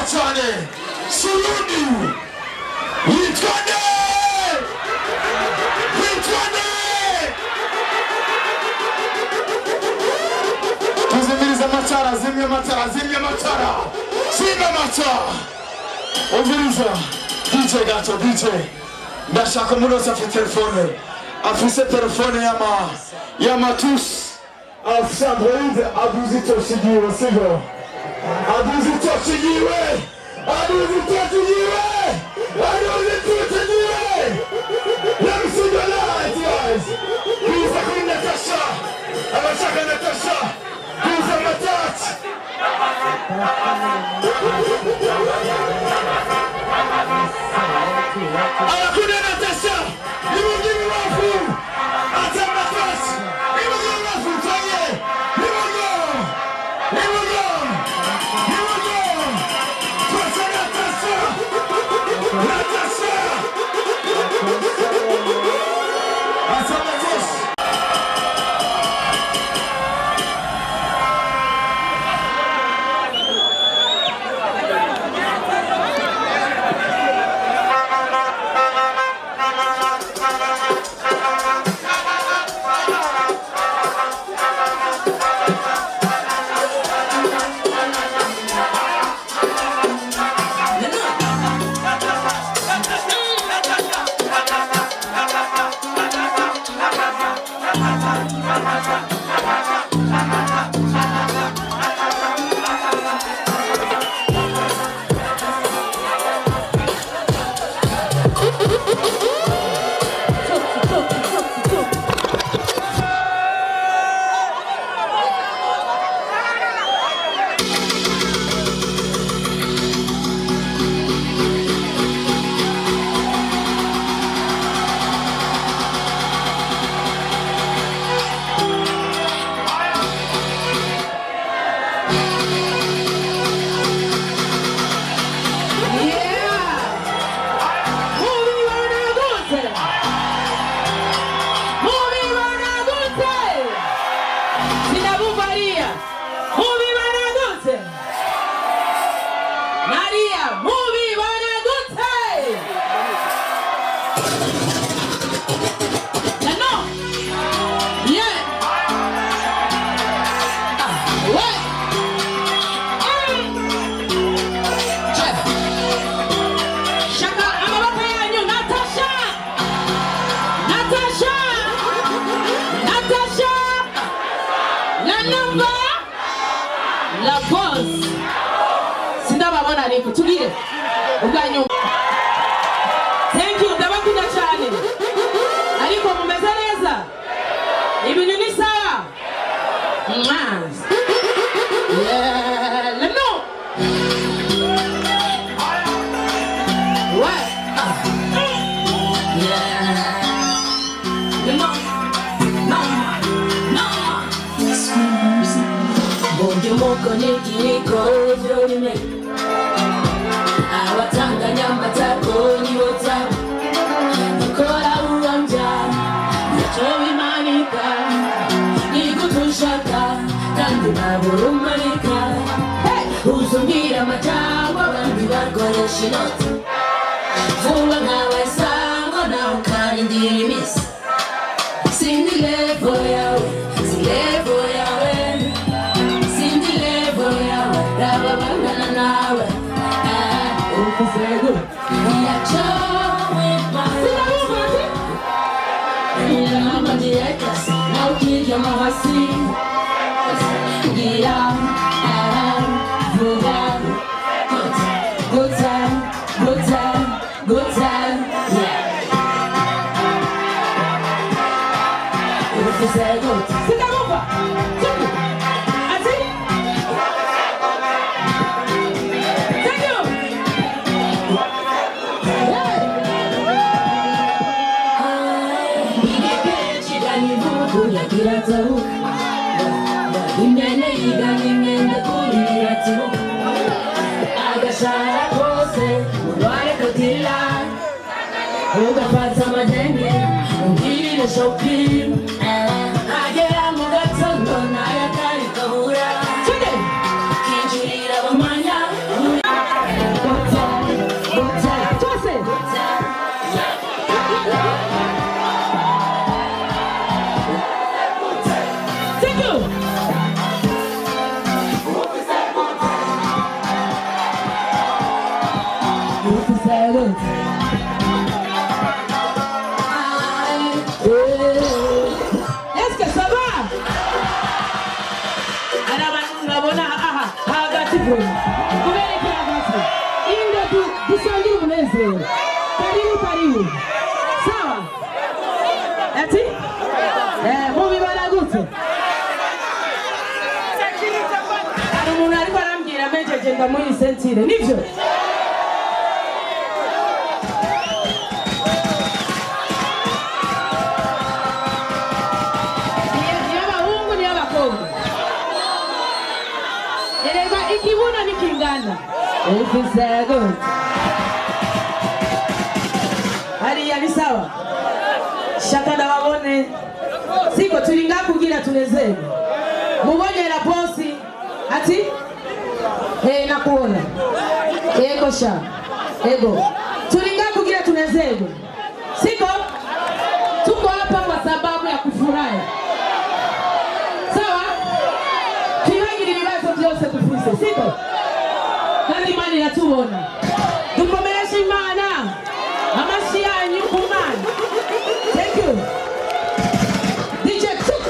cyane Suruni yitwane tuzimiriza amatara zimwe amatara simba amatara umviriza DJ gato DJ ndashaka umuntu wese afise telefone y'amatus afise Android aduzitoshigiwe sigo aduzitoshigiwe let me see your lights guys. Who's the Queen Natasha? Abashaka Natasha. Who's the Matat? Queen Natasha. You will give me one food. I'll tell my first. You will give me one food. You will go. Natasha. La boss. Sindababona ariko tugire ubwanyu. Thank you ndabakunda cyane. Ariko mumeze neza. Ibintu ni sawa. Yeah, let no. What? Konekiko jolime awatanganya matako niwota nikora uwanja yachowimanika nikutushaka kandi naburumanika uzungira matangwa bandi bakoresha inoti vuba nkawe sango nawe ukarindira imisi sindi levo yawe Rababangana nawe ukuzego yachowe masinabumazi Nilama directors na ukija mawasi Gira Vuga Good time Yeah Ukuzego Sinabumazi Imene igane kurira agashara kose urware kotila ugafata madenge ungirire shopping agera mu gatondo nayakari kahura kinjurira bamanya mikono. Kuelekea basi. Hii ndio tushangilie umunezero. Karibu. Sawa? Ati? Mubi baragutse. Hari umuntu ariko arambwira mejeje ndamuyi sentire. Nivyo? Ikibuno ni kingana. Ukisego. Hali ni sawa. Shaka na wabone. Siko tulinga kugira tunezero. Mubonye la posi. Ati? Nakuona. Ego sha. Ego. Tulinga kugira tunezero. Siko? Tuko hapa kwa sababu ya kufurahi. Sawa? Byose tufise siko kandi Imana iratubona dukomeresha Imana amashi yanyu ku Mana. Thank you DJ Tuk.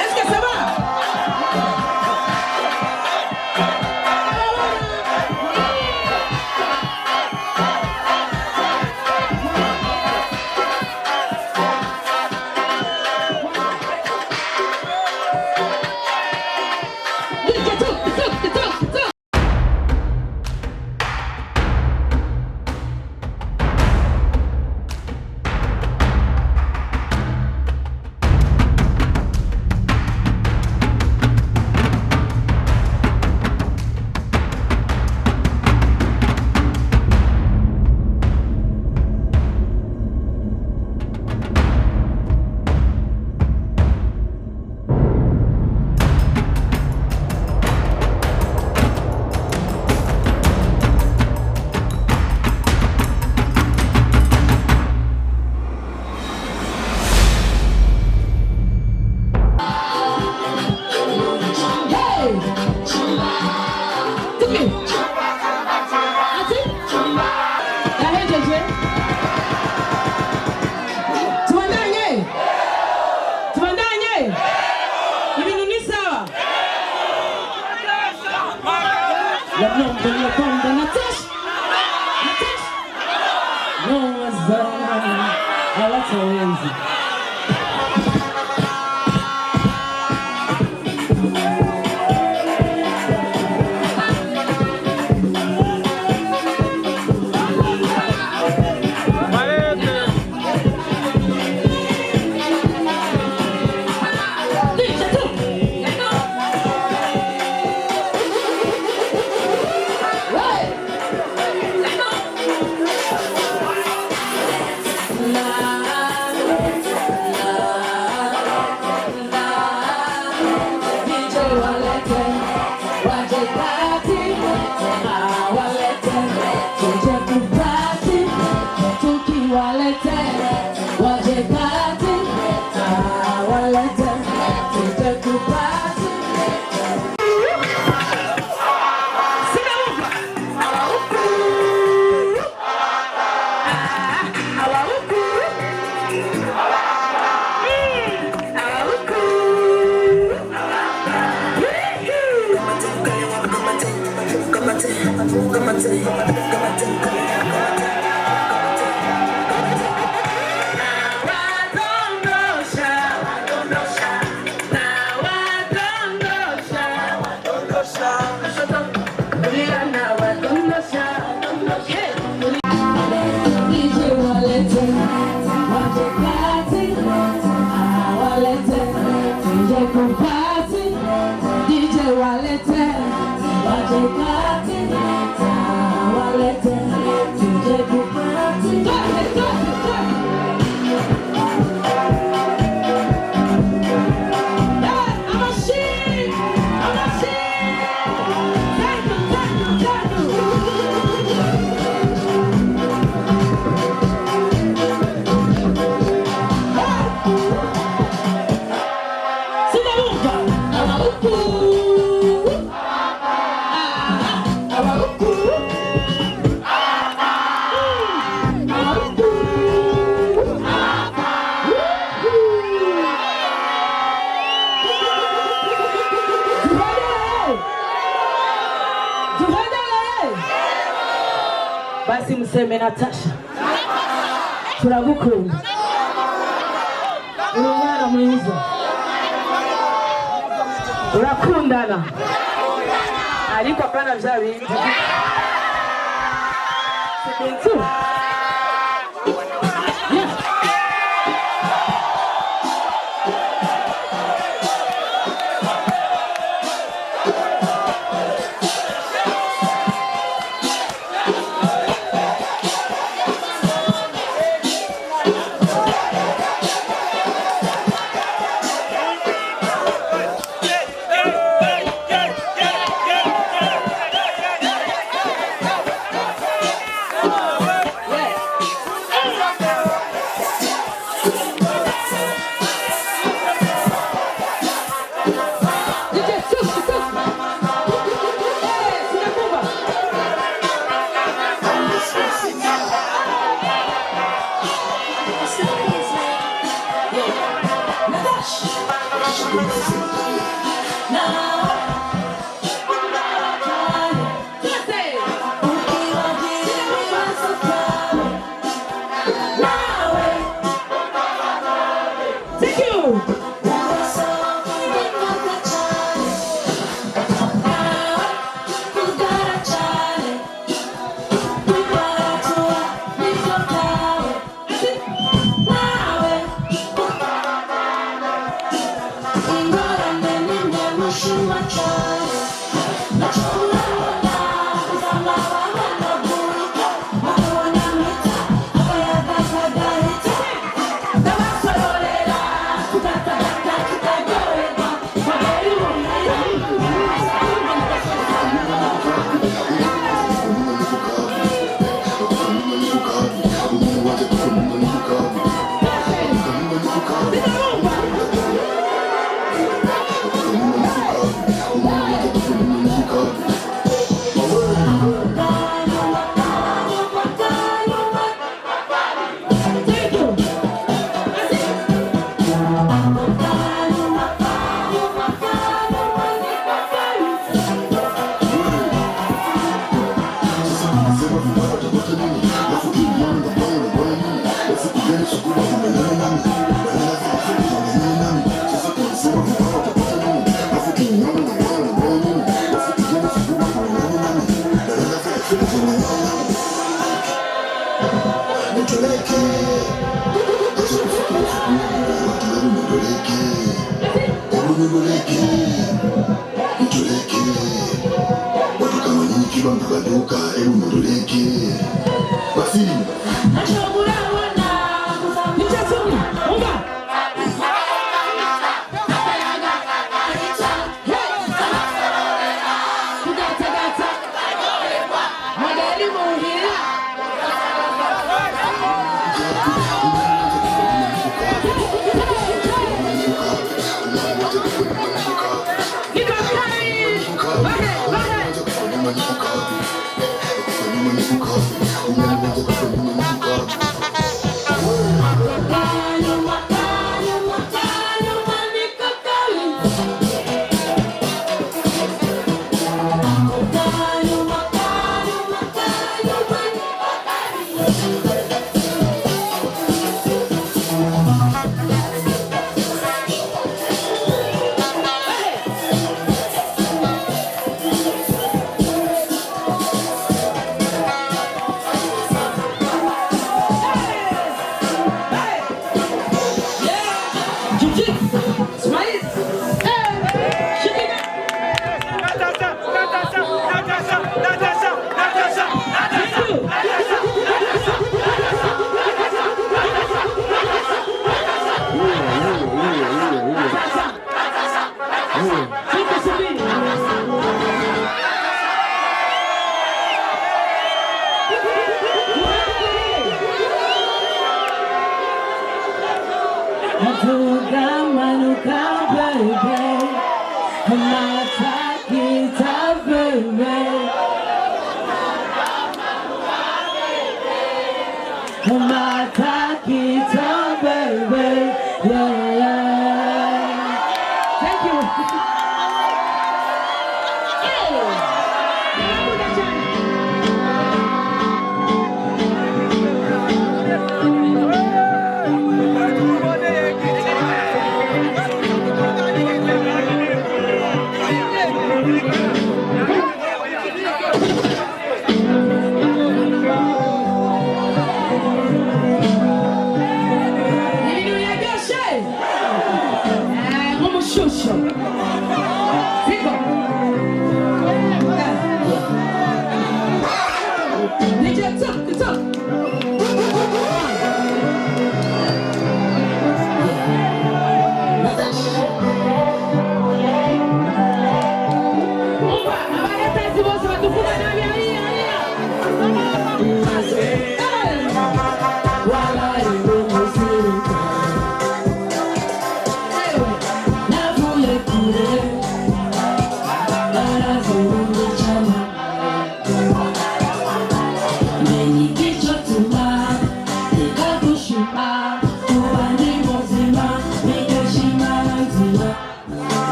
Est-ce que ça va? Sinabuka Museme Natasha turagukunda uri umwana mwiza urakundana ariko apana vya bindi sebentu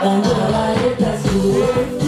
and all I get is you.